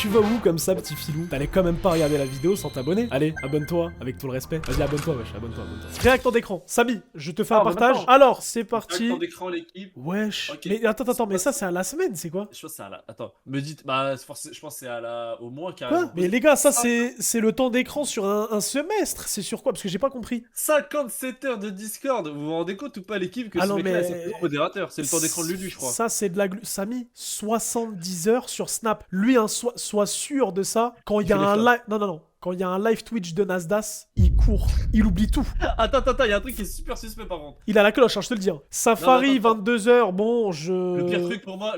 Tu vas où comme ça, petit filou? T'allais quand même pas regarder la vidéo sans t'abonner? Allez, abonne-toi, avec tout le respect. Vas-y, abonne-toi, wesh, abonne-toi. Réacteur d'écran. Samy, je te fais un partage. Alors, c'est parti. Réacteur d'écran, l'équipe. Wesh. Ok. Mais attends, mais ça, c'est à la semaine, c'est quoi? Je pense que c'est à la... Attends, me dites... Bah, je pense que c'est à la... Au moins Quoi? carrément. Mais les gars, ça, c'est le temps d'écran sur un semestre. C'est sur quoi? Parce que j'ai pas compris. 57 heures de Discord. Vous vous rendez compte ou pas, l'équipe, que Ah ce non, mec-là, mais- c'est le modérateur. C'est le temps d'écran de Lulu, je crois. Ça, c'est de la Samy, 70 heures sur Snap. Lui, hein, sois sûr de ça. Quand il y a fait les un flashs. live... Non. Quand il y a un live Twitch de Nasdaq, il court. Il oublie tout. Attends, il y a un truc qui est super suspect par contre. Il a la cloche, hein, je te le dis. Hein. Safari, Non, attends. 22h, bon, je... Le pire truc pour moi,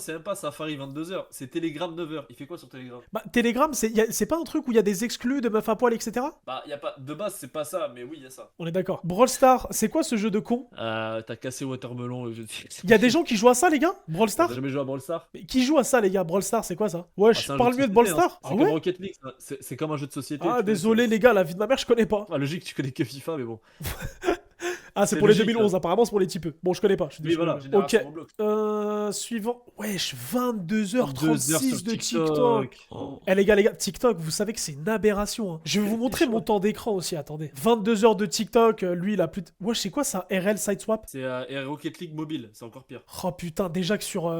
c'est même pas Safari 22h, c'est Telegram 9h. Il fait quoi sur Telegram? Bah, Telegram, c'est pas un truc où il y a des exclus de meufs à poil, etc. Bah, y a pas... De base, c'est pas ça, mais oui, y a ça. On est d'accord. Brawl Stars, c'est quoi ce jeu de con? T'as cassé Watermelon, je sais. Il y a des gens qui jouent à ça, les gars? Brawl Stars? T'as jamais joué à Brawl Stars? Mais qui joue à ça, les gars? Brawl Stars, c'est quoi ça? Wesh, c'est un parle jeu mieux de société, Brawl Stars? C'est Ah comme ouais? Rocket League, c'est comme un jeu de société. Ah, tu connais, désolé, les gars, la vie de ma mère, je connais pas. Ah, logique, tu connais que FIFA, mais bon. Ah, c'est C'est pour les logique, 2011, là. apparemment, c'est pour les typeux. Bon, je connais pas. Je suis Oui, désolé. voilà, génération Ok. Roblox. Suivant. Wesh, 22h36 sur de TikTok. Oh. Eh les gars, TikTok, vous savez que c'est une aberration. Hein. Je vais vous montrer mon temps d'écran aussi, attendez. 22 heures de TikTok, lui, il a plus de... Wesh, c'est quoi ça? RL Sideswap? C'est Rocket League mobile, c'est encore pire. Oh putain, déjà que sur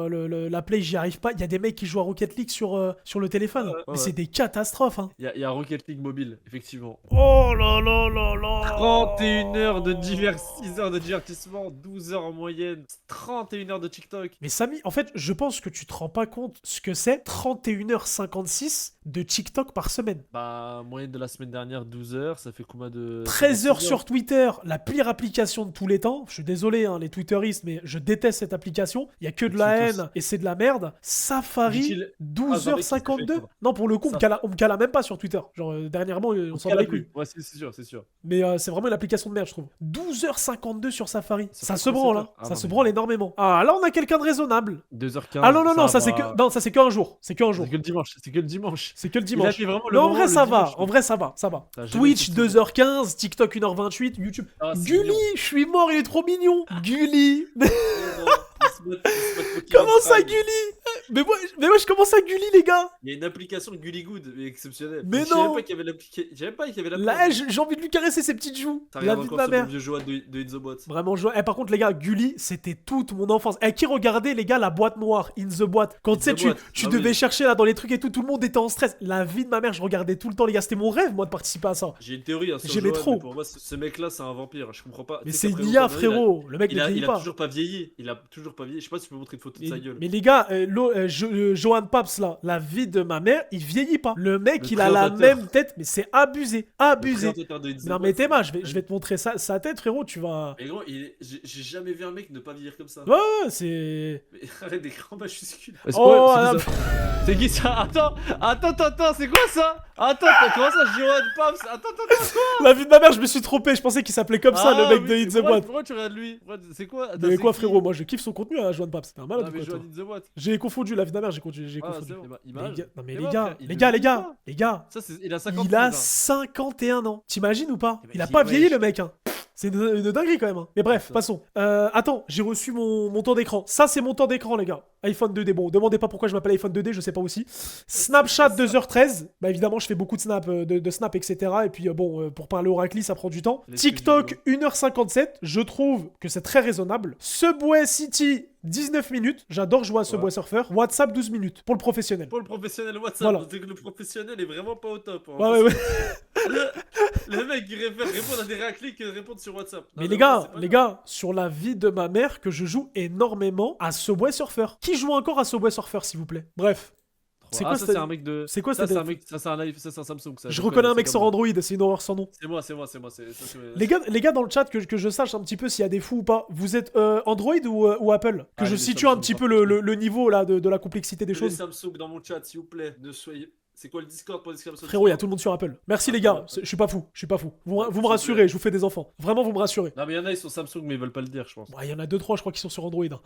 la Play, j'y arrive pas. Il y a des mecs qui jouent à Rocket League sur le téléphone. Ouais, Mais c'est des catastrophes, hein. Il y a Rocket League mobile, effectivement. Oh là là là là. 31 heures de 6 heures de divertissement, 12 heures en moyenne, 31 heures de TikTok. Mais Samy, en fait, je pense que tu te rends pas compte ce que c'est 31h56 de TikTok par semaine. Bah, moyenne de la semaine dernière, 12 heures, ça fait combien de... 13 heures sur Twitter, la pire application de tous les temps. Je suis désolé, hein, les Twitteristes, mais je déteste cette application. Il y a que de la haine et c'est de la merde. Safari, Dit-il- 12h52. Ah, Non, pour le coup, on me cala même pas sur Twitter. Genre, dernièrement, on s'en bat les couilles. Ouais, c'est sûr, c'est sûr. Mais c'est vraiment une application de merde, je trouve. 12h52 sur Safari. Ça Ça fait se quoi, branle, ça hein. Ah, Ça non, se mais- branle énormément. Ah, là, on a quelqu'un de raisonnable. 2h15. Ah non, ça va. c'est qu'un jour. C'est qu'un jour. C'est que le dimanche, c'est que le dimanche. C'est que le Il a dimanche. fait vraiment le Non, en moment, vrai, le ça dimanche, va. En vrai, ça va. Ça va. T'as jamais Twitch, fait 2h15. TikTok, 1h28. YouTube. Ah, c'est Gulli, mignon. je suis mort, il est trop mignon. Gulli. Comment Comment ça, Gulli? Mais moi, je commence à Gulli, les gars. Il y a une application Gully Good, mais exceptionnelle. Mais Je savais non. pas qu'il y avait l'application. Je savais pas qu'il y avait Là, l'application. j'ai envie de lui caresser ses petites joues. T'as La regardé vie de encore ma ce mère. bon vieux Johan de In The Bot. Vraiment joie. Par contre, les gars, Gulli, c'était toute mon enfance. Et qui regardait, les gars, la boîte noire, In the Boîte. Quand In tu sais, the tu Boîte. Ah devais oui. chercher là dans les trucs et tout le monde était en stress. La vie de ma mère, je regardais tout le temps, les gars. C'était mon rêve, moi, de participer à ça. J'ai une théorie hein, sur J'aimais Johan, trop. mais pour moi, ce mec-là, c'est un vampire. Je comprends pas. Mais Tu c'est sais qu'après une IA, Watermelon, frérot. Le mec Il ne a, vieillit il a pas. toujours pas vieilli. Il a toujours pas vieilli. Je sais pas si tu peux montrer une photo de sa gueule. Mais les gars, Johan Paps là, la vie de ma mère, il vieillit pas. Le mec, Le il a la présentateur. même tête, mais c'est abusé. Le Abusé. présentateur de In The Non Bot, mais Théma, je c'est- vais te montrer sa tête, frérot, tu vas... Mais gros, j'ai jamais vu un mec ne pas vieillir comme ça. Ouais, ouais, c'est... Mais arrête des grands majuscules. Oh, ah, C'est qui ça? Attends, c'est quoi ça? Attends, comment ça, Johan Paps? Attends, La vie de ma mère, je me suis trompé, je pensais qu'il s'appelait comme ça, le mec de In The Pourquoi- Boîte. Pourquoi tu regardes lui? C'est quoi? Attends, Mais c'est quoi, qui? frérot, moi je kiffe son contenu à Johan Paps. C'est un malade Non, ou mais quoi, Johan toi In The Boîte. J'ai confondu, la vie de ma mère, j'ai confondu. Ah, confondu. c'est bon. Les Image. gars- Non mais Et les bon, gars, frère, il les ne gars, vieillit pas. les gars, Ça, il a 50 il a 51 ans. T'imagines ou pas? Eh ben, Il a si, pas ouais, vieilli je- le mec, hein. C'est une dinguerie quand même. Hein. Mais bref, Putain. passons. Attends, j'ai reçu mon temps d'écran. Ça, c'est mon temps d'écran, les gars. iPhone 2D. Bon, demandez pas pourquoi je m'appelle iPhone 2D, je sais pas aussi. Snapchat 2h13. Bah évidemment, je fais beaucoup de snap, de snap, etc. Et puis bon, pour parler oracli, ça prend du temps. L'excuse TikTok 1h57. Je trouve que c'est très raisonnable. Subway City 19 minutes. J'adore jouer à Subway Ouais. Surfer. WhatsApp 12 minutes. Pour le professionnel. Pour le professionnel WhatsApp, Voilà. parce que le professionnel est vraiment pas au top. Hein. Ouais, ouais, ouais. Le mec il préfère répondre à des réacliques que répondre sur WhatsApp. Non, Mais les vraiment, gars, c'est pas les grave. gars, sur la vie de ma mère, que je joue énormément à Subway Surfer. Qui joue encore à Subway Surfer, s'il vous plaît? Bref. C'est quoi ça cette- c'est un mec de. c'est quoi ça cette- c'est un mec, ça c'est un live, ça c'est un Samsung. Ça, Je reconnais un mec c'est sur comme- Android, c'est une horreur sans nom. C'est moi. C'est- Les gars dans le chat, que je sache un petit peu s'il y a des fous ou pas, vous êtes Android ou Apple? Que Ah, je les situe un Samsung, petit par peu contre. le niveau là de la complexité des Les choses. Samsung dans mon chat, s'il vous plaît, ne soyez. C'est quoi le Discord pour l'exclamation? Frérot, il y a tout le monde sur Apple. Merci les gars, je suis pas fou, je suis pas fou. Vous me rassurez, je vous fais des enfants. Vraiment, vous me rassurez. Non, mais il y en a, ils sont Samsung, mais ils veulent pas le dire, je pense. Bah, il y en a 2-3, je crois, qui sont sur Android. Hein.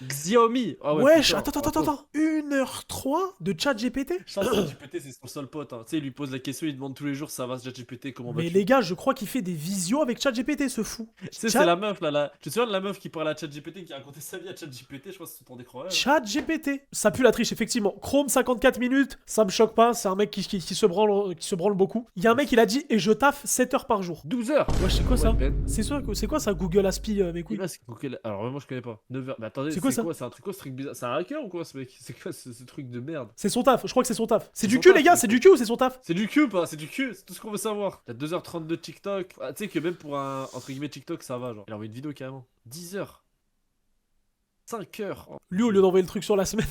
Xiaomi. Ah ouais, Wesh, putain, attends. 1h03 de chat GPT. Je pense que ChatGPT, c'est son seul pote. Hein. Tu sais, il lui pose la question, il demande tous les jours, ça va, ChatGPT, comment Mais vas-tu? les gars, je crois qu'il fait des visios avec chat GPT, ce fou. Tu sais, c'est la meuf là. Tu te souviens de la meuf qui parle à ChatGPT, qui a raconté sa vie à ChatGPT? Je crois que c'est ton écran. Chat GPT. Ça pue la triche, effectivement. Chrome 54 minutes, ça me choque pas. C'est un mec qui se branle beaucoup. Il y a un mec, il a dit, et je taffe 7 heures par jour. 12 heures. Wesh, c'est quoi ça? Ouais, C'est quoi ça, Google Aspi, mes couilles? Alors, moi, je connais pas. 9 heures. Mais attendez, C'est quoi ça? C'est un truc quoi, ce truc bizarre? C'est un hacker ou quoi, ce mec? C'est quoi ce truc de merde? C'est son taf, je crois que c'est son taf. C'est C'est du son cul, taf, les gars, c'est c'est du cul ou c'est son taf? C'est du cul ou pas? C'est du cul, c'est tout ce qu'on veut savoir. T'as 2h32 de TikTok. Ah, tu sais que même pour un entre guillemets TikTok, ça va, genre. Il a envoyé une vidéo carrément. 10 heures. 5 heures. Oh. Lui, au lieu d'envoyer le truc sur la semaine.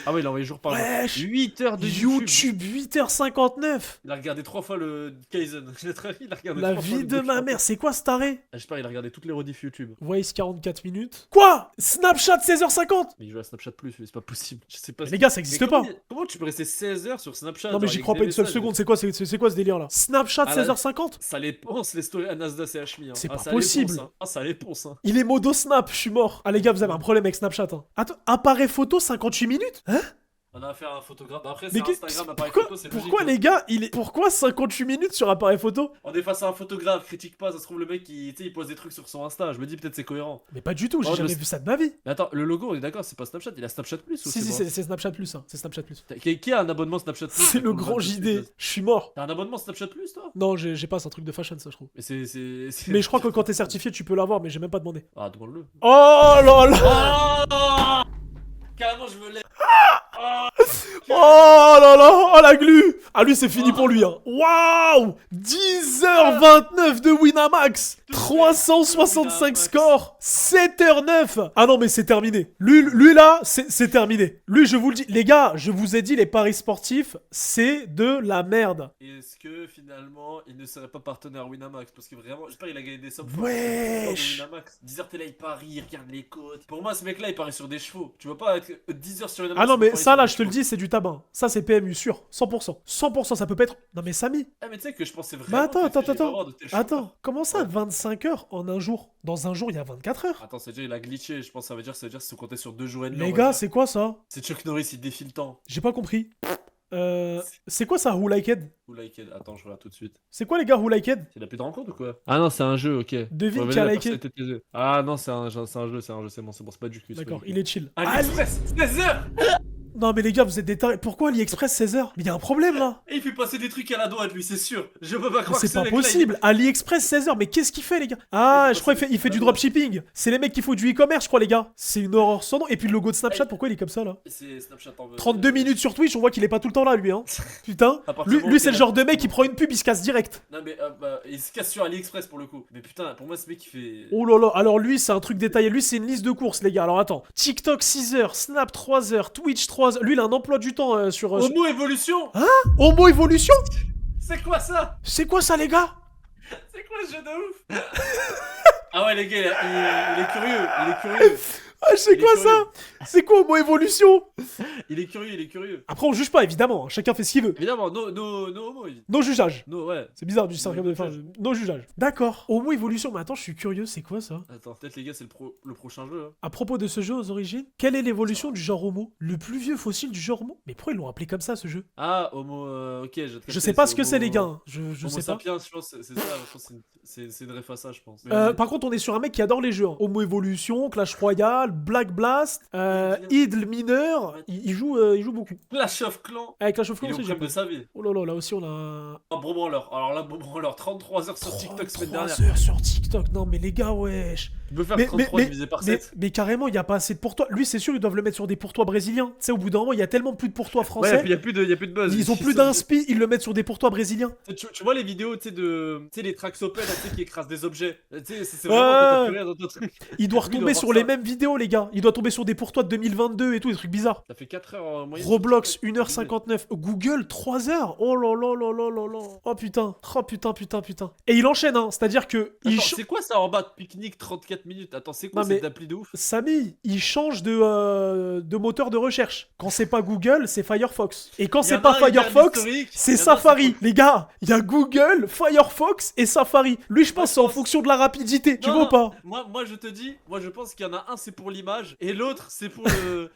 Ah ouais, il a envoyé jour par jour. Wesh 8 heures de YouTube. YouTube, 8h59. Il a regardé 3 fois le Kaizen. Il a regardé La 3 fois vie le de ma documentaire. mère, c'est quoi ce taré? Ah, j'espère il a regardé toutes les rediff YouTube. Voice 44 minutes. Quoi? Snapchat 16h50? Mais il joue à Snapchat plus, mais c'est pas possible. Je sais pas. Les gars, ça existe pas. Comment tu peux rester 16 heures sur Snapchat? Non mais genre, j'y avec crois des pas une seule messages, seconde, c'est quoi ce délire là? Snapchat Ah là- 16h50? Ça les ponce les stories à Nasdaq et Hmi. Hein. C'est Ah, pas ça les possible. ponce, hein. Ah, ça les ponce. Hein. Il est modo snap, je suis mort. Ah les gars, vous avez un problème avec Snapchat. Hein. Attends, appareil photo 58 minutes? Hein? On a affaire à un photographe. Après, Mais c'est Instagram, appareil pourquoi, photo, c'est pourquoi logique. les gars, pourquoi 58 minutes sur appareil photo? On est face à un photographe, critique pas, ça se trouve le mec qui, tu sais, il pose des trucs sur son Insta. Je me dis peut-être c'est cohérent. Mais pas du tout, j'ai Oh, jamais le- vu ça de ma vie. Mais attends, le logo, on est d'accord, c'est pas Snapchat, il a Snapchat Plus ou Si, c'est si, moi c'est Snapchat Plus, hein. C'est Snapchat Plus. Qui a un abonnement Snapchat Plus? C'est le grand JD, je suis mort. T'as un abonnement Snapchat Plus, toi? Non, j'ai pas, c'est un truc de fashion ça, je trouve. Mais c'est- Mais je crois que quand t'es certifié, tu peux l'avoir, mais j'ai même pas demandé. Ah, demande-le. Oh là là! Oh carrément, je me lève. Oh là là! Oh la glu! Ah lui c'est fini pour lui hein. Waouh! 10h29 de Winamax! 365 scores! 7h09! Ah non mais c'est terminé. Lui là, c'est terminé. Lui je vous le dis. Les gars, je vous ai dit les paris sportifs, c'est de la merde. Est-ce que finalement il ne serait pas partenaire Winamax? Parce que vraiment, j'espère qu'il a gagné des sommes. Wesh. De Winamax. 10 heures t'es là, il parie, il regarde les côtes. Pour moi, ce mec là, il parie sur des chevaux. Tu vas pas être 10 heures sur Winamax. Ah non mais pour parier ça sur là des je te le chevaux. dis c'est du tabac. Ça c'est PMU sûr. 100%. 100% ça peut pas être... Non mais Samy. Ah, mais tu sais que je pensais Mais vraiment. attends, que j'allais attends. avoir de tels chevaux. Attends. Comment ça Ouais. 25 heures en un jour? Dans un jour il y a 24 heures. Attends, c'est déjà, il a glitché. Je pense que ça veut dire que si on comptait sur 2 jours et demi. Les on va gars, dire. c'est quoi ça? C'est Chuck Norris, il défie le temps. J'ai pas compris. C'est quoi ça, Who Liked? Who Liked? Attends, je regarde tout de suite. C'est quoi les gars, Who Liked? Il a plus de rencontre ou quoi? Ah non, c'est un jeu, ok. Devine Ouais, qui a la liké. personne était piégée. Ah non, c'est un jeu, c'est bon, c'est pas du cul. D'accord, il est chill. AliExpress, 16 heures. Non mais les gars, vous êtes des tarés. Pourquoi AliExpress 16h? Mais y a un problème là. Et il fait passer des trucs à la droite, lui, c'est sûr. Je peux pas Mais croire que c'est ce pas mec-là, il- possible. AliExpress 16h, mais qu'est-ce qu'il fait les gars? Ah, Il je crois fait qu'il fait du passer- dropshipping. C'est les mecs qui font du e-commerce, je crois les gars. C'est une horreur sans nom. Et puis le logo de Snapchat, pourquoi il est comme ça là? C'est Snapchat en veut. 32 minutes sur Twitch, on voit qu'il est pas tout le temps là lui hein. Putain. À partir du moment Lui où c'est il le a- genre de mec qui prend une pub, il se casse direct. Non, mais il se casse sur AliExpress pour le coup. Mais putain, pour moi, ce mec qui fait. Oh là là, alors lui c'est un truc détaillé, lui c'est une liste de courses les gars, alors attends, TikTok 6h, Snap 3h, Twitch 3h, lui il a un emploi du temps sur... Homo évolution. Homo Evolution. C'est quoi ça? C'est quoi ça les gars? C'est quoi ce jeu de ouf? Ah ouais, les gars, il est curieux. Il est curieux. Ah c'est Il est quoi curieux. ça? C'est quoi Homo Evolution? Il est curieux, il est curieux. Après on juge pas évidemment, hein, chacun fait ce qu'il veut. Évidemment, no homo. Non jugeage. No, ouais. C'est bizarre du cinquième de fin, non jugeage. D'accord. Homo Evolution, mais attends je suis curieux, c'est quoi ça? Attends, peut-être les gars, c'est le prochain jeu. Hein. À propos de ce jeu aux origines, quelle est l'évolution du genre Homo? Le plus vieux fossile du genre Homo? Mais pourquoi ils l'ont appelé comme ça ce jeu? Ah, homo. Ok, Je sais pas ce que c'est les gars, hein. je Homo sais pas. sapiens, je pense, c'est ça. Je pense que c'est une ref à ça, je pense. Par contre, on est sur un mec qui adore les jeux. Hein. Homo Evolution, Clash Royale, Black Blast, Idle Mineur. Il joue beaucoup. Clash of Clans. Avec Clash of Clans Il est au aussi, j'ai prime de sa vie. Oh là là, là aussi on a. Oh, bon branleur. Alors là, bon branleur. 33 heures sur TikTok semaine 33 dernière. heures sur TikTok. Non, mais les gars, wesh. Tu peux faire 33 divisé par 7. Mais carrément, il y a pas assez de pourtois. Lui, c'est sûr, ils doivent le mettre sur des pourtois brésiliens. Tu sais, au bout d'un moment, il y a tellement plus de pourtois Ouais, français. et puis y a plus de buzz. Ils ont plus d'inspi, ils le mettent sur des pourtois brésiliens. Tu vois les vidéos, tu sais, tu sais, les tracksopèdes, tu sais, qui écrasent des objets. Tu sais, c'est Ouais. vraiment que t'as plus rien dans ton truc. Il doit Lui, il retomber doit sur voir les ça. mêmes vidéos, les gars. Il doit tomber sur des pour toi de 2022 et tout, des trucs bizarres. Ça fait 4 heures en moyenne. Roblox, 1h59. Google, 3 heures. Oh là là là là là là. Oh putain. Oh putain, putain, putain. Et il enchaîne, hein. C'est-à-dire que. Attends, c'est quoi ça en bas de pique-nique 34 minutes? Attends, c'est quoi Non, mais- cette appli de ouf? Samy, il change de moteur de recherche. Quand c'est pas Google, c'est Firefox. Et quand Il y c'est en a pas un, il garde Firefox, l'historique. c'est Il y en a un, Safari. Les gars, il y a Google, Firefox et Safari. Lui, je pense, c'est en fonction de la rapidité. Tu Non, vois non. pas? Moi je te dis, moi je pense qu'il y en a un c'est pour l'image et l'autre c'est pour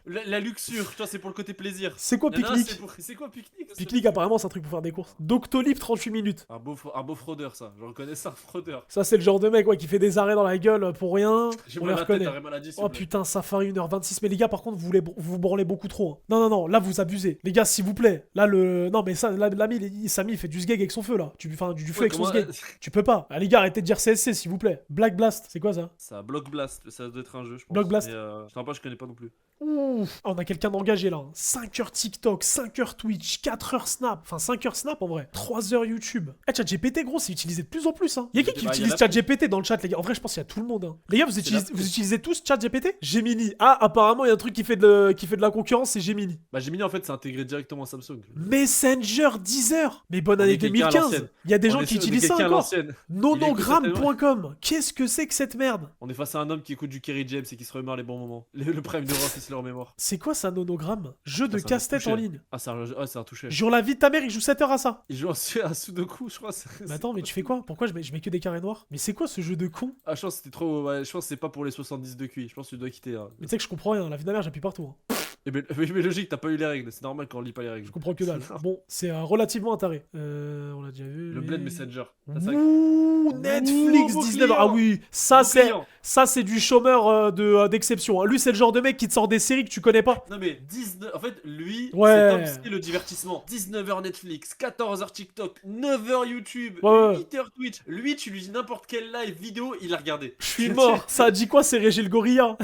la luxure, tu vois, c'est pour le côté plaisir. C'est quoi Il y en a un, Picnic? c'est quoi pique-nique? Picnic, apparemment, c'est un truc pour faire des courses. Doctolib, 38 minutes. Un beau fraudeur ça, je reconnais ça, un fraudeur. Ça, c'est le genre de mec ouais, qui fait des arrêts dans la gueule pour rien. J'ai On mal les à la tête, reconnaît. t'as rien maladie. Oh putain, Safari 1h26. Mais les gars, par contre, vous branlez beaucoup trop. Hein. Non, non, non, là, vous abusez. Les gars, s'il vous plaît. Là, le. Non, mais ça, l'ami, Samy, il fait du sgeg avec son feu, là. Enfin, du feu avec son sgeg. Tu peux pas. Ah, les gars, arrêtez de dire CSC, s'il vous plaît. Black Blast, c'est quoi ça? Ça, Block Blast, ça doit être un jeu, je pense. Block Blast. Mais, je sais pas, je connais pas non plus. Ouf. Ah, on a quelqu'un d'engagé là. 5 heures TikTok, 5 heures Twitch, 4 heures Snap. Enfin, 5 heures Snap en vrai. 3 heures YouTube. Eh, ChatGPT, gros, c'est utilisé de plus en plus. Hein. Y'a qui Bah, y en utilise a ChatGPT dans le chat, les gars? En vrai, je pense qu'il y a tout le monde. Hein. Les gars, C'est la- vous utilisez tous ChatGPT? Gemini. Ah, apparemment, il y a un truc qui fait de la concurrence, c'est Gemini. Bah Gemini en fait c'est intégré directement à Samsung. Messenger, Deezer. Mais bonne On année est quelqu'un à 2015. l'ancienne. Il y a des On gens est qui sur- on est utilisent ça quelqu'un à encore. l'ancienne. Nonogramme.com. Qu'est-ce que c'est que cette merde? On est face à un homme qui écoute du Kerry James et qui se remémore les bons moments. Le prime de Ross, il se le remémore. C'est quoi ça, nonogramme? Jeu de Ça, c'est un casse-tête touché. en ligne. Ah c'est un touché. Jure la vie de ta mère, il joue 7 heures à ça. Il joue à Sudoku je crois. Mais attends, mais tu fais quoi? Pourquoi je mets que des carrés noirs? Mais c'est quoi ce jeu de con? Ah je pense que c'était trop... Ouais, je pense que c'est pas pour les 70 de QI. Je pense que tu dois quitter. Hein. Mais tu sais que je comprends rien, la vie de ma mère, j'appuie partout. Hein. Mais logique, t'as pas eu les règles. C'est normal quand on lit pas les règles. Je comprends que dalle. Bon, c'est relativement un taré. On l'a déjà vu. Le lui. Blade Messenger. T'as ça Ouh, Netflix Nouveau 19. client. Ah oui, ça Nouveau client. c'est du chômeur d'exception. Hein. Lui, c'est le genre de mec qui te sort des séries que tu connais pas. Non mais 19... En fait, lui, Ouais. c'est comme le divertissement. 19h Netflix, 14h TikTok, 9h YouTube, Ouais, ouais. 8h Twitch. Lui, tu lui dis n'importe quel live vidéo, il a regardé. Je suis mort. Ça a dit quoi, c'est Régis le gorilla?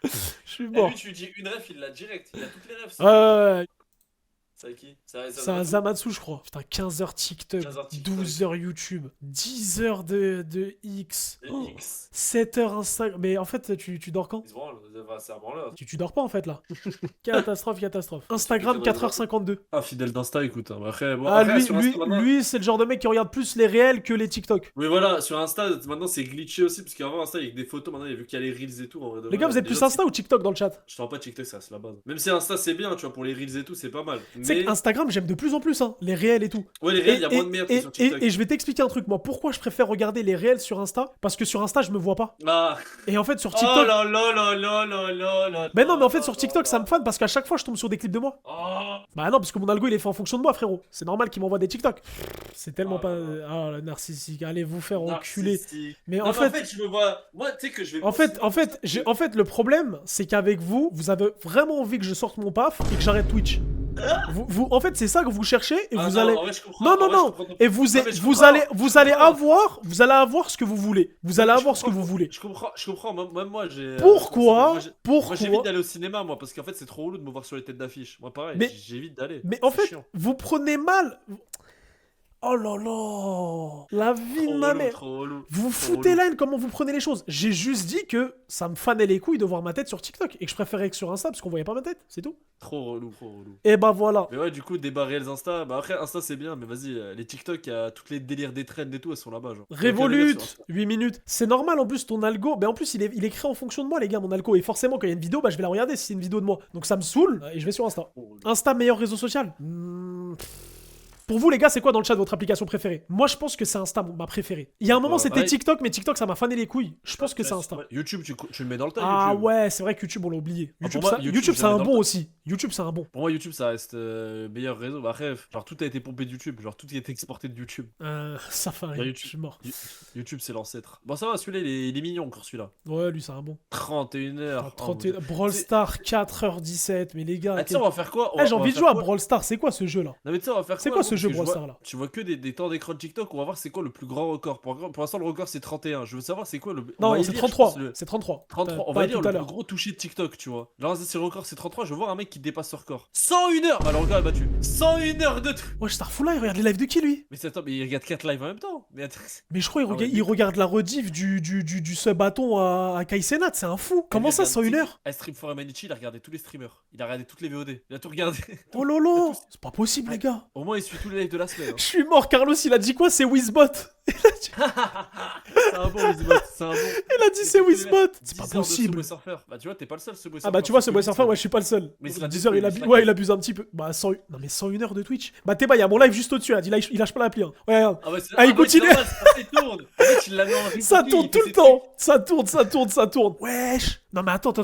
Je suis Et mort. lui, tu lui dis une ref, il l'a direct. Il a toutes les refs. Ouais. C'est avec qui? C'est un Zamatsu, je crois. Putain, 15 heures TikTok, 15 heures TikTok. 12 heures YouTube, 10 heures de X, Et oh, X. 7 heures Instagram. Mais en fait, tu dors quand? Il se branle, c'est un branleur. Tu dors pas en fait là. Catastrophe, catastrophe. Instagram, 4h52. Ah, fidèle d'Insta, écoute. Hein. Après, bon, Ah, après, lui, sur Insta, maintenant- lui c'est le genre de mec qui regarde plus les réels que les TikTok. Oui, voilà, sur Insta, maintenant c'est glitché aussi, parce qu'avant Insta, il y a que des photos, maintenant, il y a vu qu'il y a les Reels et tout. En vrai de Les gars, vrai, vous êtes les plus gens, Insta ou TikTok dans le chat? Je sens pas TikTok, ça, c'est la base. Même si Insta, c'est bien, tu vois, pour les Reels et tout, c'est pas mal. Tu sais Mais. qu'Instagram, j'aime de plus en plus, hein, les réels et tout. Ouais, les Reels, il y a moins de merde que sur TikTok. et je vais t'expliquer un truc, moi. Pourquoi je préfère regarder les réels sur Insta? Parce que sur Insta, je me vois pas. Ah. Et en fait, sur Oh TikTok. là là là là là là là. Mais non, mais en fait, sur TikTok, ça me fane parce qu'à chaque fois, je tombe sur des clips de moi. Oh. Bah non, parce que mon algo, il est fait en fonction de moi, frérot. C'est normal qu'il m'envoie des TikTok. C'est tellement Oh pas. là là. Ah, le narcissique. Allez vous faire enculer. Narcissique. Mais Non, en fait. je me vois. Moi, tu sais que je vais. En fait, le problème, c'est qu'avec vous, vous avez vraiment envie que je sorte mon paf et que j'arrête Twitch. En fait, c'est ça que vous cherchez et Ah vous non, allez. en vrai, je comprends. Non, En non, vrai, je non. comprends ton- Et vous, Non, mais je vous comprends. allez, Je comprends. vous allez avoir ce que vous voulez. Vous allez Je avoir ce que comprends. vous voulez. Je comprends. Même moi, j'ai. Pourquoi Moi, j'évite Pourquoi d'aller au cinéma, moi, parce qu'en fait, c'est trop relou de me voir sur les têtes d'affiche. Moi, pareil, Mais- j'évite d'aller. Mais en C'est fait, chiant. vous prenez mal. Oh là là, la vie de Trop ma relou, mère. trop relou. Vous Trop foutez relou. la haine comment vous prenez les choses. J'ai juste dit que ça me fanait les couilles de voir ma tête sur TikTok et que je préférais que sur Insta parce qu'on voyait pas ma tête, c'est tout. Trop relou, trop relou. Et bah voilà. Mais ouais, du coup, débat réels Insta. Bah après, Insta c'est bien, mais vas-y, les TikTok, y a toutes les délires des trends et tout, elles sont là-bas. Genre. Revolut, Aucun délire sur 8 minutes. C'est normal en plus ton algo. Mais en plus il est créé en fonction de moi les gars mon algo. Et forcément quand il y a une vidéo, bah je vais la regarder si c'est une vidéo de moi. Donc ça me saoule et je vais sur Insta. Insta. Trop relou. Insta meilleur réseau social. Pour vous les gars, c'est quoi dans le chat votre application préférée? Moi je pense que c'est Insta ma préférée. Il y a un moment c'était pareil. TikTok mais TikTok ça m'a fané les couilles. Je pense que c'est Insta. Ouais, YouTube, tu le mets dans le tas. Ah YouTube. ouais, c'est vrai que YouTube on l'a oublié. Ah, YouTube, pour moi, ça- YouTube, YouTube, je c'est le un mets dans bon le aussi. YouTube c'est un bon. Pour moi, YouTube, ça reste meilleur réseau. Bah, bref, genre tout a été pompé de YouTube. Genre tout a été exporté de YouTube. Safari, Bah, je YouTube. suis mort. YouTube, c'est l'ancêtre. Bon, ça va, celui-là, il est mignon encore celui-là. Ouais, lui c'est un bon. 31h. 31... Brawl Stars 4h17, mais les gars. Ah, tu sais, on va faire quoi? J'ai envie de jouer à Brawl Stars, c'est quoi ce jeu là? Non, mais tu sais, on va faire C'est quoi quoi ce gros jeu que je Brawl vois- Stars là. Tu vois que des temps d'écran de TikTok, on va voir c'est quoi le plus grand record. Pour l'instant, le record c'est 31. Je veux savoir c'est quoi le. On va Non, y c'est lire, je pense, 33. le C'est 33. 33. On Pas va lire tout à le plus l'heure. gros touché de TikTok, tu vois. Là, si le record c'est 33, je veux voir un mec qui dépasse ce record. 101 heures. Bah, le record est battu. 101 heures de trucs. Ouais, Starful là, il regarde les lives de qui lui? Mais attends, mais il regarde 4 lives en même temps. Mais attends. Mais je crois qu'il Ah ouais, il regarde la rediff du sub-bâton à Kai Cenat, c'est un fou. Comment ça, 101 heures? Stream for Manichi, il a regardé tous les streamers. Il a regardé toutes les VOD. Il a tout regardé. Oh lolo, c'est pas possible les gars. Au moins, il suit tous les lives de la semaine. Hein. Je suis mort, Carlos, il a dit quoi? C'est Wizbot. C'est un bon, Wizbot. C'est un bon. Il a dit c'est Wizbot. C'est pas possible. Surfer. Bah, tu vois, t'es pas le seul, ce Ah bah tu vois, ce Boy Surfer, ouais, je suis pas le seul. Mais c'est la 10 heures, dispo, il ouais, il abuse un petit peu. Bah 101... Non mais 101 heures de Twitch. Bah Théba, il y a mon live juste au-dessus, il lâche pas l'appli. Hein. Ouais, regarde. Ah, ouais, Ah, il continue. Ça tourne. En fait, il l'a mis en replay, Ça il tourne fait tout le ses temps. Ça tourne. Wesh. Non mais attends. Tu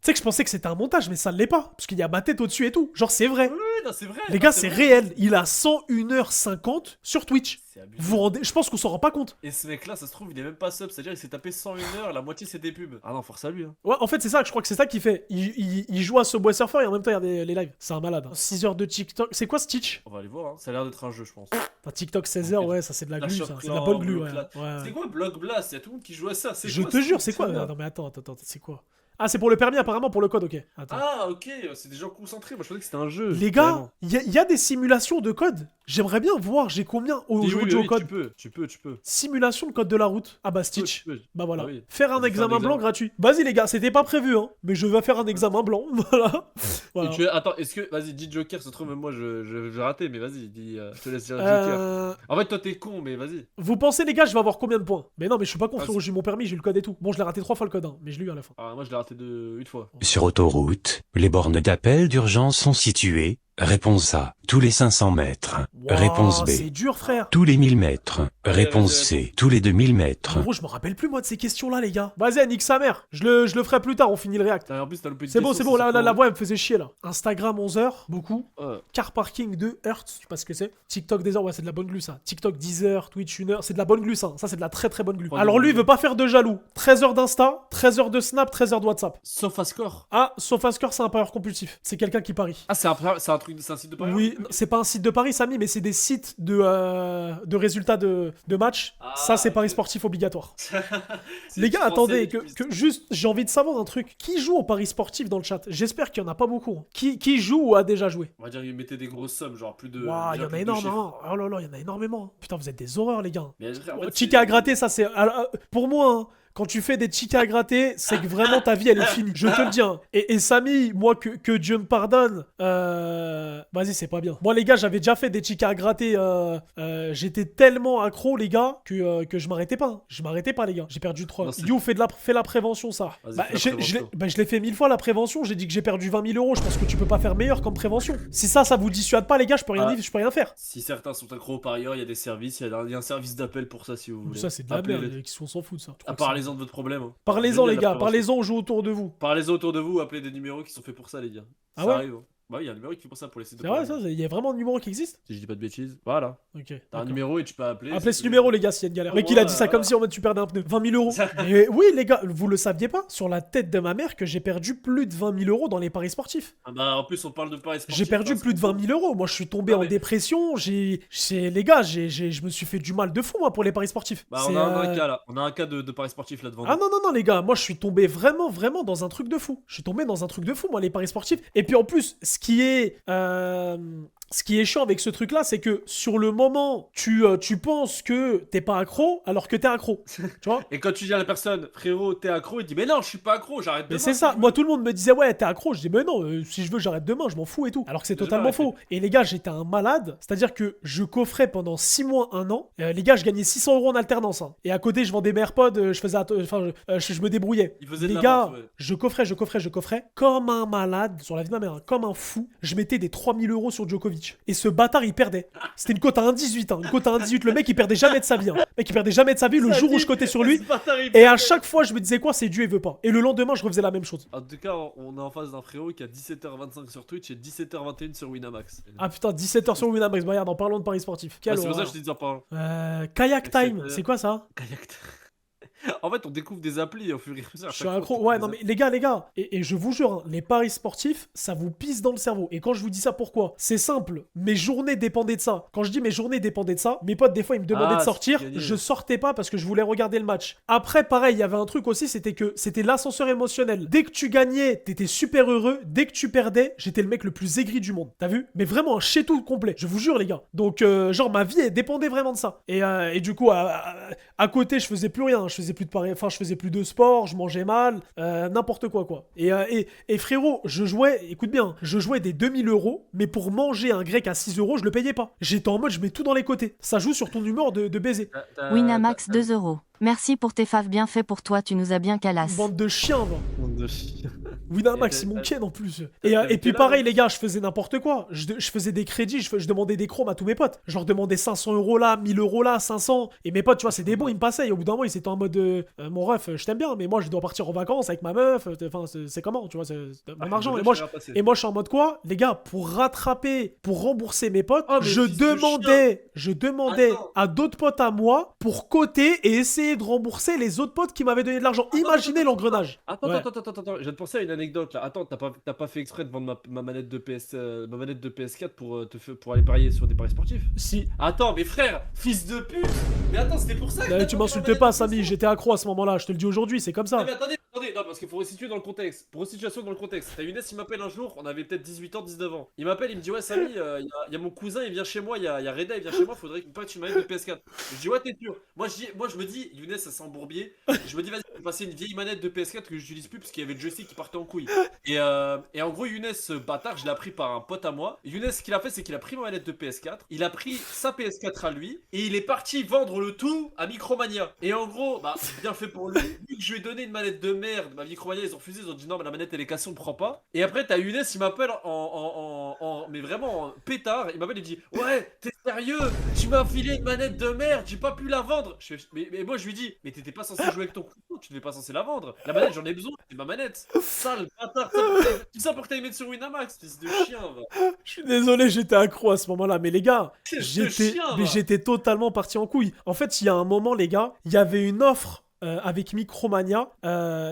sais que je pensais que c'était un montage, mais ça ne l'est pas. Parce qu'il y a ma tête au-dessus et tout. Genre c'est vrai. trucs. Oui, non, c'est vrai. Les non, gars, c'est vrai. réel. Il a 101h50 sur Twitch. C'est abusé. Vous vous rendez... Je pense qu'on s'en rend pas compte. Et ce mec-là, ça se trouve, il est même pas sub. C'est-à-dire, il s'est tapé 101 heures, la moitié c'est des pubs. Ah non, force à lui. Hein. Ouais, en fait, c'est ça, je crois que c'est ça qu'il fait. Il joue à ce Boy Surfer et en même temps, il regarde les lives. C'est un malade. 6 heures de TikTok. C'est quoi Stitch? On va aller voir. Hein. Ça a l'air d'être un jeu, je pense. Enfin, TikTok 16 heures, ouais, ça c'est de la Clash glu, of ça. C'est de Clans, la bonne glu, ouais. Block Blast. Ouais. C'est quoi Block Blast? Il y a tout le monde qui joue à ça. C'est Je quoi, te ce jure, truc c'est quoi? bizarre Non mais attends, c'est quoi? Ah, c'est pour le permis apparemment, pour le code, ok. Attends. Ah, ok, c'est des gens concentrés. Moi, je pensais que c'était un jeu. Les gars, il y a des simulations de code. J'aimerais bien voir, j'ai combien aujourd'hui au code? Tu peux. Simulation de code de la route. Ah bah Stitch. Tu peux. Bah voilà. Ah oui. Faire un Vas-y, examen blanc gratuit. Vas-y les gars, c'était pas prévu, hein. Mais je vais faire un examen blanc, voilà. Voilà. Attends, est-ce que. Vas-y, dis Joker, ça se trouve, même moi, je vais rater, mais vas-y, dis. Je te laisse dire Joker. En fait, toi, t'es con, mais vas-y. Vous pensez les gars, je vais avoir combien de points? Mais non, mais je suis pas con, Ah, frérot, c'est- j'ai eu mon permis, j'ai eu le code et tout. Bon, je l'ai raté 3 fois le code, hein, mais je l'ai eu à la fin. Ah, moi, je l'ai raté une fois. Sur autoroute, les bornes d'appel d'urgence sont situées. Réponse A, tous les 500 mètres. Wow, Réponse B, c'est dur, frère. tous les 1000 mètres. Réponse C, tous les 2000 mètres. Gros, je me rappelle plus moi de ces questions-là, les gars. Vas-y, nique sa mère. Je le ferai plus tard, on finit le react. En plus, t'as loupé une C'est bon, question, la voix elle me faisait chier là. Instagram 11h, beaucoup. Ouais. Car parking 2 Hertz, tu sais pas ce que c'est. TikTok des heures, ouais, c'est de la bonne glu ça. TikTok 10 heures, Twitch 1 heure, c'est de la bonne glu ça. Ça, c'est de la très très bonne glu. Ouais, Alors ouais, lui, il ouais. veut pas faire de jaloux. 13 heures d'Insta, 13 heures de Snap, 13 heures de WhatsApp. Sauf à score. Ah, SofaScore, c'est un parieur compulsif. C'est quelqu'un qui parie. Ah, c'est un truc, c'est un site de parieur. Oui, c'est pas un site de paris, Samy, mais c'est des sites de résultats de matchs. Ah, Ça, c'est paris ok. sportif obligatoire. C'est Les gars, français, attendez, les que puissances. juste, j'ai envie de savoir un truc. Qui joue au paris sportif dans le chat? J'espère qu'il y en a pas beaucoup. Hein. Qui joue ou a déjà joué? On va dire, ils mettaient des grosses sommes, genre plus de. Waouh, il y déjà en a plus de énormément. Oh là là, il y en a énormément. Putain, vous êtes des horreurs, les gars. chiffres. Mais en fait, Chica à gratter, ça c'est. Pour moi, hein, quand tu fais des chica à gratter, c'est que vraiment ta vie elle est finie. Je te le dis. Hein. Et Samy, moi que Dieu me pardonne, vas-y, c'est pas bien. Moi, les gars, j'avais déjà fait des chica à gratter. J'étais tellement accro, les gars, que je m'arrêtais pas. Hein. Je m'arrêtais pas, les gars. J'ai perdu 3. Non, c'est- You, fais la prévention, ça. Vas-y, Bah, fais la je prévention. l'ai fait 1000 fois la prévention. J'ai dit que j'ai perdu 20 000 euros. Je pense que tu peux pas faire meilleur comme prévention. Si ça vous dissuade pas, les gars, je peux rien Ah. dire, je peux rien faire. Si certains sont accros au parieur, il y a des services, il y a un service d'appel pour ça si vous voulez. Ça, c'est de la Appelez-les. merde. Les qui on s'en fout de ça. Tu crois Ah, que c'est- parlez-en de votre problème. Hein. Parlez-en, Génial, les la gars. prévention. Parlez-en aux gens autour de vous. Parlez-en autour de vous, appelez des numéros qui sont faits pour ça, les gars. Ah ça ouais arrive. Hein. Bah, il y a un numéro qui fait pour ça pour les sites de C'est vrai, parieurs. ça? Il y a vraiment un numéro qui existe? Si je dis pas de bêtises. Voilà. Ok. T'as un d'accord. numéro et tu peux appeler. Appelez c'est ce tout. numéro, les gars, s'il y a une galère. Le mec, il a dit ça comme si en mode tu perdais un pneu. 20 000 euros. Ça- Mais oui, les gars, vous le saviez pas? Sur la tête de ma mère, que j'ai perdu plus de 20 000 euros dans les paris sportifs. Ah bah, en plus, on parle de paris sportifs. J'ai perdu hein, plus de 20 000 euros. Moi, je suis tombé Non, en mais- dépression. Les gars, je me suis fait du mal de fou, moi, pour les paris sportifs. Bah, C'est, on a un cas là. On a un cas de paris sportifs là devant Ah non, les gars, moi je suis tombé vraiment dans un truc de fou. Je suis tombé dans un truc de fou, moi, les paris sportifs. Et puis en plus, ce qui est chiant avec ce truc-là, c'est que sur le moment, tu penses que t'es pas accro, alors que t'es accro. Tu vois? Et quand tu dis à la personne, frérot, t'es accro, il dit, mais non, je suis pas accro, j'arrête Mais demain. c'est ça, moi tout le monde me disait ouais t'es accro, je dis mais non, si je veux j'arrête demain, je m'en fous et tout. Alors que c'est J'ai totalement pas arrêté. faux. Et les gars j'étais un malade, c'est-à-dire que je coffrais pendant 6 mois, 1 an. Les gars je gagnais 600 euros en alternance. Hein. Et à côté je vendais mes AirPods, je me débrouillais. Il faisait de Les la gars, vente, ouais. je coffrais comme un malade, sur la vie de ma mère, hein, comme un fou. Je mettais des 3000 euros sur Djokovic. Et ce bâtard il perdait. C'était une cote à 1,18, hein, une cote à 1,18. Le mec il perdait jamais de sa vie. Hein. Le mec il perdait jamais de sa vie le Ça jour où dit, je cotais sur lui. ce bâtard, il Et à perd. chaque fois je me disais quoi, c'est Dieu il veut pas. Et le lendemain je refaisais la même chose. En tout cas, on est en face d'un frérot qui a 17h25 sur Twitch et 17h21 sur Winamax. Ah putain, 17h sur Winamax, bah regarde, en parlant de paris sportifs. Ouais, Quelle c'est pour ça que horreur. je te dis en parlant. Kayak Et c'est- Time, c'est quoi ça? Kayak. En fait, on découvre des applis au fur et à mesure. Je suis accro. Ouais, non, mais les gars, et je vous jure, hein, les paris sportifs, ça vous pisse dans le cerveau. Et quand je vous dis ça, pourquoi? C'est simple. Mes journées dépendaient de ça. Quand je dis mes journées dépendaient de ça, mes potes, des fois, ils me demandaient de sortir. Je sortais pas parce que je voulais regarder le match. Après, pareil, il y avait un truc aussi, c'était que c'était l'ascenseur émotionnel. Dès que tu gagnais, t'étais super heureux. Dès que tu perdais, j'étais le mec le plus aigri du monde. T'as vu? Mais vraiment un chez-tout complet. Je vous jure, les gars. Donc, genre, ma vie, elle dépendait vraiment de ça. Et du coup, à côté, je faisais plus rien. Je faisais plus de paris. Enfin, je faisais plus de sport. Je mangeais mal. N'importe quoi, quoi. Et frérot, je jouais, écoute bien, je jouais des 2 000 €, mais pour manger un grec à 6 €, je le payais pas. J'étais en mode, je mets tout dans les côtés. Ça joue sur ton humeur de baiser. Winamax 2 €. Merci pour tes faves bien fait pour toi, tu nous as bien calasse. Bande de chiens, va. Bande de chiens. Winamax, ils m'ont ken en plus. Et puis pareil, les gars, je faisais n'importe quoi. Je faisais des crédits, je demandais des chromes à tous mes potes. Je leur demandais 500 € là, 1000 € là, 500. Et mes potes, tu vois, c'est des bons, ils me passaient. Et au bout d'un moment, ils étaient en mode mon ref, je t'aime bien, mais moi, je dois partir en vacances avec ma meuf. Enfin, c'est comment, tu vois, c'est mon argent. Et moi, je suis en mode quoi? Les gars, pour rattraper, pour rembourser mes potes, je demandais à d'autres potes à moi pour coter et essayer de rembourser les autres potes qui m'avaient donné de l'argent. Imaginez l'engrenage. Attends, je viens de penser à une anecdote là. Attends, t'as pas fait exprès de vendre ma manette de PS4 pour aller parier sur des paris sportifs? Si. Attends, mais frère, fils de pute. Mais attends, c'était pour ça que tu m'insultes pas, Samy, j'étais accro à ce moment-là, je te le dis aujourd'hui, c'est comme ça. Non, mais attendez, non, parce qu'il faut resituer dans le contexte. Pour resituation dans le contexte. T'as Younes, il m'appelle un jour, on avait peut-être 18 ans, 19 ans. Il m'appelle, il me dit, ouais, Samy, il y a mon cousin, il vient chez moi, il y a Reda, il vient chez moi, faudrait qu'il me prête une manette de PS4. Je dis, ouais, t'es sûr. Moi, je me dis, Younes, ça sent bourbier. Je me dis, vas-y, je vais passer une vieille manette de PS4 que j'utilise plus parce qu'il y avait le joystick qui partait en couille. Et en gros, Younes, ce bâtard, je l'ai appris par un pote à moi. Younes, ce qu'il a fait, c'est qu'il a pris ma manette de PS4, il a pris sa PS4 à lui, et il est parti vendre le tout à Micromania. Et en gros, bah, bien fait pour lui, vu que je lui ai donné une manette de merde, bah, Micromania, ils ont refusé, ils ont dit non, mais la manette elle est cassée, on prend pas. Et après, t'as Younes, il m'appelle mais vraiment en pétard, il m'appelle, il me dit, ouais, t'es sérieux, tu m'as filé une manette de merde, j'ai pas pu la vendre. Mais moi, je lui dis, mais t'étais pas censé jouer avec ton couteau, tu n'étais pas censé la vendre. La manette, j'en ai besoin, c'est ma manette. Sale bâtard, tout ça pour que t'ailles mettre sur Winamax, fils de chien, va. Je suis désolé, j'étais accro à ce moment-là, mais les gars, j'étais totalement parti en couille. En fait, il y a un moment, les gars, il y avait une offre avec Micromania.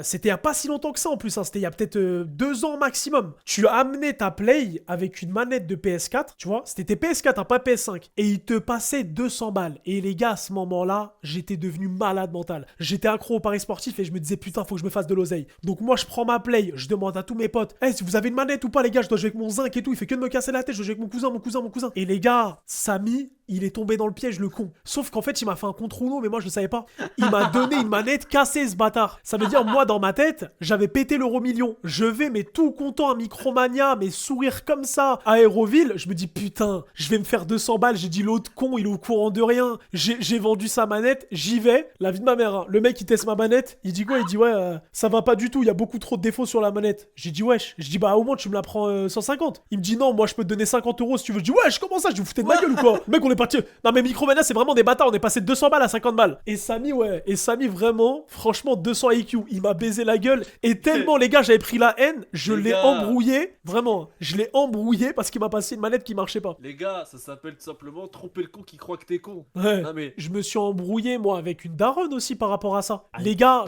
C'était il n'y a pas si longtemps que ça en plus, hein. C'était il y a peut-être 2 ans maximum. Tu amenais ta Play avec une manette de PS4, tu vois, c'était tes PS4, hein, pas PS5, et il te passait 200 balles. Et les gars, à ce moment-là, j'étais devenu malade mental. J'étais accro au paris sportif et je me disais putain, faut que je me fasse de l'oseille. Donc moi, je prends ma Play, je demande à tous mes potes, hey, si vous avez une manette ou pas, les gars, je dois jouer avec mon zinc et tout, il fait que de me casser la tête, je dois jouer avec mon cousin. Et les gars, Samy, il est tombé dans le piège, le con. Sauf qu'en fait, il m'a fait un contre Uno, mais moi, je le savais pas. Il m'a donné une manette cassée, ce bâtard. Ça veut dire, moi, dans ma tête, j'avais pété l'euro-million. Je vais, mais tout content à Micromania, mais sourire comme ça, à Aéroville. Je me dis, putain, je vais me faire 200 balles. J'ai dit, l'autre con, il est au courant de rien. J'ai vendu sa manette, j'y vais. La vie de ma mère, hein. Le mec, il teste ma manette. Il dit quoi? Il dit, ouais, ça va pas du tout. Il y a beaucoup trop de défauts sur la manette. J'ai dit, wesh. Je dis, bah, au moins, tu me la prends 150. Il me dit, non, moi, je peux te donner 50 € si tu veux. Je dis, wesh, comment ça? Je vous foutais de ma gueule ou quoi? Le mec, on est parti. Non, mais Micromania, c'est vraiment des bâtards. On est passé de 200 balles à 50 balles. Et Samy, ouais. Et Samy, vraiment, franchement, 200 IQ. Il m'a baisé la gueule. Et tellement, les gars, j'avais pris la haine. Je l'ai embrouillé. Vraiment. Je l'ai embrouillé parce qu'il m'a passé une manette qui marchait pas. Les gars, ça s'appelle tout simplement tromper le con qui croit que t'es con. Ouais. Non, mais... Je me suis embrouillé, moi, avec une daronne aussi par rapport à ça. Les gars,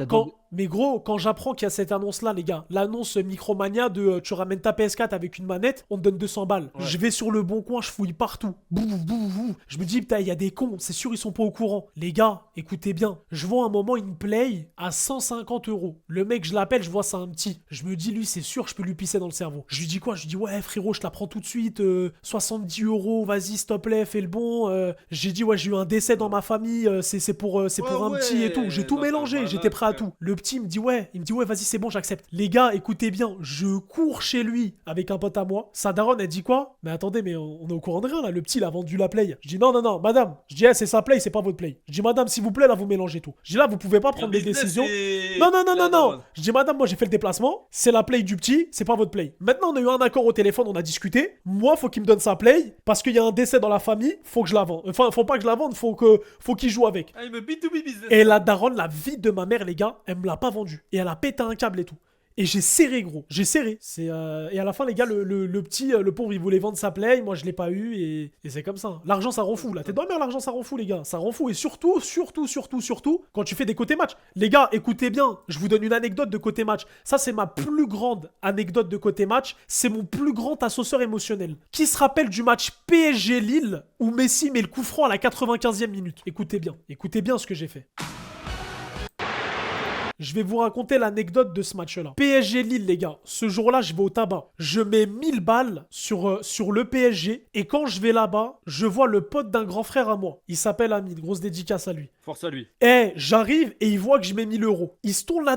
Mais gros, quand j'apprends qu'il y a cette annonce-là, les gars, l'annonce Micromania de tu ramènes ta PS4 avec une manette, on te donne 200 balles. Ouais. Je vais sur le bon coin, je fouille partout. Je me dis, putain, il y a des cons, c'est sûr, ils sont pas au courant. Les gars, écoutez bien, je vois un moment une Play à 150 €. Le mec, je l'appelle, je vois ça un petit. Je me dis, lui, c'est sûr, je peux lui pisser dans le cerveau. Je lui dis quoi? Je lui dis, ouais, frérot, je te la prends tout de suite, 70 €, vas-y, s'il te plaît, fais le bon. J'ai dit, ouais, j'ai eu un décès dans ma famille, c'est pour un petit et tout. J'ai tout mélangé, j'étais prêt à tout. Le petit me dit ouais, vas-y c'est bon, j'accepte. Les gars, écoutez bien, je cours chez lui avec un pote à moi. Sa daronne, elle dit quoi? Mais attendez, mais on est au courant de rien là, le petit il a vendu la Play. Je dis non, madame. Je dis c'est sa Play, c'est pas votre Play. Je dis madame, s'il vous plaît, là vous mélangez tout. Je dis là, vous pouvez pas prendre des décisions. Non. Je dis madame, moi j'ai fait le déplacement, c'est la Play du petit, c'est pas votre Play. Maintenant, on a eu un accord au téléphone, on a discuté. Moi, faut qu'il me donne sa Play parce qu'il y a un décès dans la famille, faut que je la vende. Enfin, faut pas que je la vende, faut qu'il joue avec. Ah, il me B2B business. Et la daronne, la vie de ma mère, les gars, elle me l'a pas vendu. Et elle a pété un câble et tout. Et j'ai serré, gros. J'ai serré. Et à la fin, les gars, le petit, le pauvre, il voulait vendre sa play. Moi, je l'ai pas eu. Et c'est comme ça. L'argent, ça rend fou. Là, t'es dans la merde, l'argent, ça rend fou, les gars. Ça rend fou. Et surtout, quand tu fais des côtés match. Les gars, écoutez bien. Je vous donne une anecdote de côté match. Ça, c'est ma plus grande anecdote de côté match. C'est mon plus grand assosseur émotionnel. Qui se rappelle du match PSG Lille où Messi met le coup franc à la 95e minute? Écoutez bien. Écoutez bien ce que j'ai fait. Je vais vous raconter l'anecdote de ce match-là. PSG Lille, les gars. Ce jour-là, je vais au tabac. Je mets 1000 balles sur le PSG. Et quand je vais là-bas, je vois le pote d'un grand frère à moi. Il s'appelle Amine. Grosse dédicace à lui. Force à lui. J'arrive et il voit que je mets 1000 euros. Il tourne la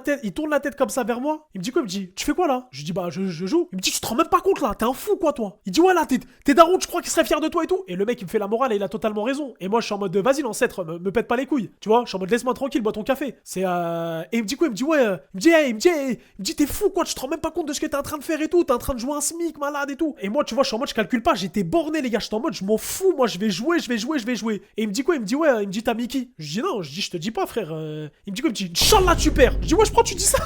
tête comme ça vers moi. Il me dit quoi? Il me dit, tu fais quoi là? Je dis, bah, je joue. Il me dit, tu te rends même pas compte là? T'es un fou quoi, toi? Il dit, ouais, là, t'es daron, je crois qu'il serait fier de toi et tout. Et le mec, il me fait la morale et il a totalement raison. Et moi, je suis en mode, vas-y, l'ancêtre, me pète pas les couilles. Tu vois, je suis en mode, laisse-moi tranquille, bois ton café. Et il me dit quoi? Il me dit, ouais, il me dit, t'es fou quoi, tu te rends même pas compte de ce que t'es en train de faire et tout. T'es en train de jouer un SMIC, malade et tout. Et moi, tu vois, je suis en mode, je calcule pas. J'étais borné, les gars. J'étais en mode, je m'en fous. Moi, je vais jouer. Et il me dit quoi? Il me dit, ouais, il me dit, t'as mis qui? Je dis, non, je te dis pas, frère. Il me dit quoi? Il me dit, Inch'Allah, tu perds. Je dis, ouais, je crois que tu dis ça.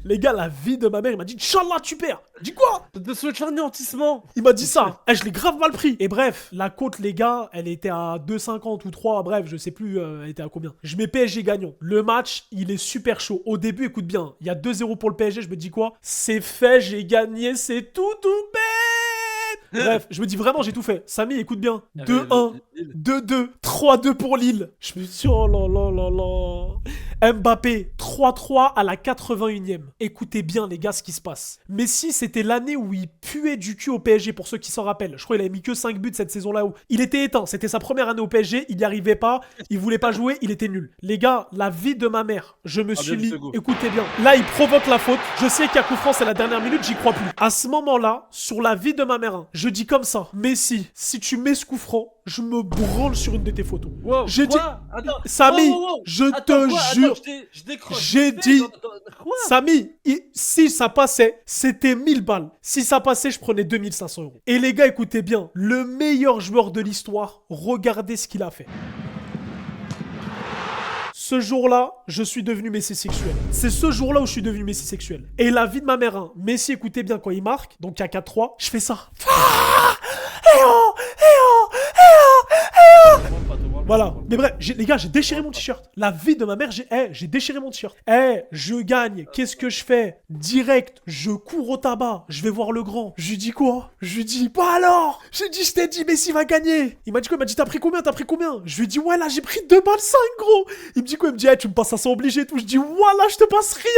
Les gars, la vie de ma mère, il m'a dit, Inch'Allah, tu perds. Je dis quoi? Je te souhaite l'anéantissement. Il m'a dit ça. Je l'ai grave mal pris. Et bref, la cote, les gars, elle était à 2,50 ou 3. Bref, je sais plus, elle était à combien. Je mets PSG gagnant. Le match, il est super chaud. Au début, écoute bien, il y a 2-0 pour le PSG. Je me dis quoi? C'est fait, j'ai gagné, c'est tout bête. Bref, je me dis vraiment, j'ai tout fait. Samy, écoute bien. 2-1, 2-2, 3-2 pour Lille. Je me dis, oh là là là là. Mbappé, 3-3 à la 81e. Écoutez bien, les gars, ce qui se passe. Messi, c'était l'année où il puait du cul au PSG, pour ceux qui s'en rappellent. Je crois qu'il avait mis que 5 buts cette saison-là. Où il était éteint. C'était sa première année au PSG. Il n'y arrivait pas. Il voulait pas jouer. Il était nul. Les gars, la vie de ma mère. Je me suis mis. Écoutez bien. Là, il provoque la faute. Je sais qu'il y a coup franc, c'est la dernière minute. J'y crois plus. À ce moment-là, sur la vie de ma mère, hein, je dis comme ça. Messi, si tu mets ce coup franc, je me branle sur une de tes photos. Wow, j'ai dit, attends, Samy, je te jure, je décroche. j'ai dit, Quoi? Samy, si ça passait, c'était 1000 balles. Si ça passait, je prenais 2500 euros. Et les gars, écoutez bien, le meilleur joueur de l'histoire, regardez ce qu'il a fait. Ce jour-là, je suis devenu Messi sexuel. C'est ce jour-là où je suis devenu Messi sexuel. Et la vie de ma mère, hein, Messi, écoutez bien, quand il marque, donc il y a 4-3, je fais ça. Voilà. Mais bref, les gars, j'ai déchiré mon t-shirt. La vie de ma mère, j'ai déchiré mon t-shirt. Je gagne. Qu'est-ce que je fais? Direct, je cours au tabac. Je vais voir le grand. Je lui dis quoi? Je lui dis, bah alors? J'ai dit, je t'ai dit, Messi va gagner. Il m'a dit quoi? Il m'a dit, t'as pris combien? Je lui ai dit, ouais, là, j'ai pris 2 balles 5, gros. Il me dit quoi? Il me dit, tu me passes à 100 obligé et tout. Je dis, voilà, je te passe rien.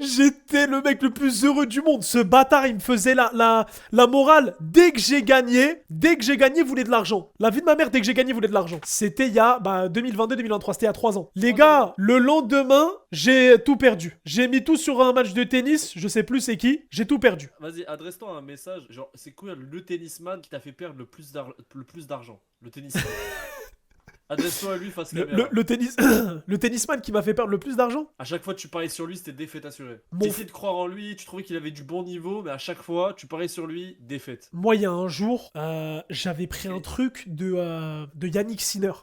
J'étais le mec le plus heureux du monde. Ce bâtard, il me faisait la morale. Dès que j'ai gagné, il voulait de l'argent. La vie de ma mère, dès que j'ai gagné, il voulait de l'argent. C'était il y a 2022-2023, c'était il y a 3 ans. Les gars, le lendemain, j'ai tout perdu. J'ai mis tout sur un match de tennis, je sais plus c'est qui, j'ai tout perdu. Vas-y, adresse-toi un message. Genre, c'est quoi le tennisman qui t'a fait perdre le plus d'argent? Le tennisman. Adresse-toi à lui face caméra. Le tennisman qui m'a fait perdre le plus d'argent. À chaque fois que tu pariais sur lui, c'était défaite assurée. Tu essayais de croire en lui, tu trouvais qu'il avait du bon niveau, mais à chaque fois, tu pariais sur lui, défaite. Moi, il y a un jour, j'avais pris un truc de Yannick Sinner.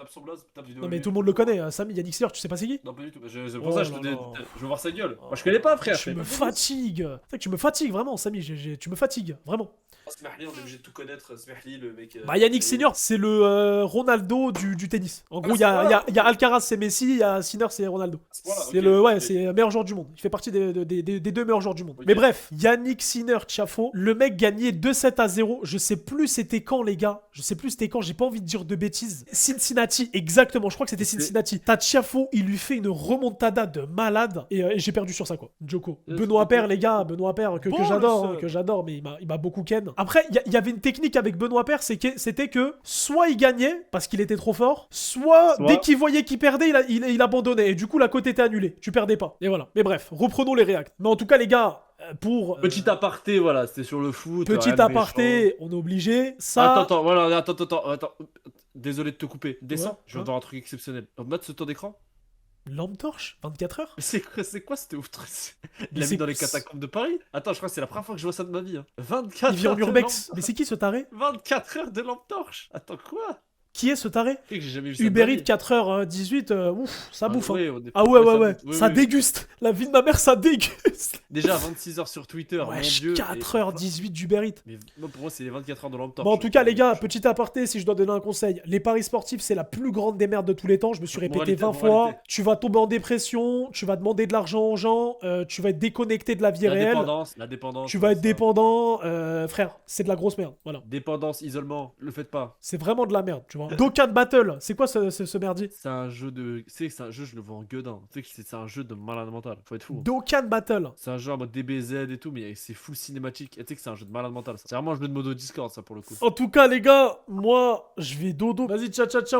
Non, mais tout le monde le connaît, Samy, Yannick Sinner, tu sais pas c'est qui? Non, pas du tout. C'est pour ça que je veux voir sa gueule. Moi, je connais pas, frère. Tu me fatigues. C'est que tu me fatigues, vraiment, Samy. Tu me fatigues, vraiment. Smahli, on est obligé de tout connaître. Smahli, le mec. Yannick Sinner, c'est le Ronaldo du tennis. En gros, il y a Alcaraz, c'est Messi, il y a Sinner, c'est Ronaldo. C'est le meilleur joueur du monde. Il fait partie des 2 meilleurs joueurs du monde. Okay. Mais bref, Yannick Sinner, Tiafo, le mec gagnait 2-7-0. Je sais plus c'était quand, les gars. J'ai pas envie de dire de bêtises. Cincinnati, exactement. Je crois que c'était Cincinnati. T'as Tiafo, il lui fait une remontada de malade. Et j'ai perdu sur ça, quoi. Joko. Benoît Paire, les gars. Benoît Paire, que j'adore, mais il m'a beaucoup ken. Après, il y avait une technique avec Benoît Paire, c'était que soit il gagnait parce qu'il était trop fort, soit dès qu'il voyait qu'il perdait, il abandonnait. Et du coup, la cote était annulée. Tu perdais pas. Et voilà. Mais bref, reprenons les réacts. Mais en tout cas, les gars, petit aparté, voilà, c'était sur le foot. Petit aparté, on est obligé. Ça. Attends. Désolé de te couper. Descends, je viens de voir un truc exceptionnel. Mode ce temps d'écran. Lampe torche 24 heures. C'est quoi c'était ouf? Il l'a mis dans les catacombes de Paris. Attends, je crois que c'est la première fois que je vois ça de ma vie. 24 il vit en urbex. Mais c'est qui ce taré? 24 heures de lampe torche. Attends, quoi? Qui est ce taré? Tu sais que j'ai jamais vu ça. de Uber ma Eats vie. 4h18, ouf, ça bouffe. Hein. Ouais, on est- Ah ouais, ça ouais. bouffe. Oui, Ça oui. déguste. La vie de ma mère, ça déguste. Déjà 26h sur Twitter, mon Wesh, dieu. 4h18 d'Uber Eats. Mais moi, pour moi, c'est les 24 heures de l'homme torche. Bon, en tout cas, les gars, petit aparté, si je dois donner un conseil. Les paris sportifs, c'est la plus grande des merdes de tous les temps. Je me suis répété Moralité, 20 fois. moralité. Tu vas tomber en dépression, tu vas demander de l'argent aux gens, tu vas être déconnecté de la vie La réelle. dépendance. Tu vas être ça. dépendant. Frère, c'est de la grosse merde. Voilà. Dépendance, isolement, le faites pas. C'est vraiment de la merde, tu vois. Dokkan Battle, c'est quoi ce merdier? C'est un jeu de. Tu sais que c'est un jeu, je le vois en gueudin. Tu sais que c'est un jeu de malade mental. Faut être fou. hein. Dokkan Battle. C'est un jeu en mode DBZ et tout, mais c'est full cinématique. Et tu sais que c'est un jeu de malade mental. Ça. C'est vraiment un jeu de modo Discord, ça pour le coup. En tout cas, les gars, moi, je vais dodo. Vas-y, ciao, ciao, ciao.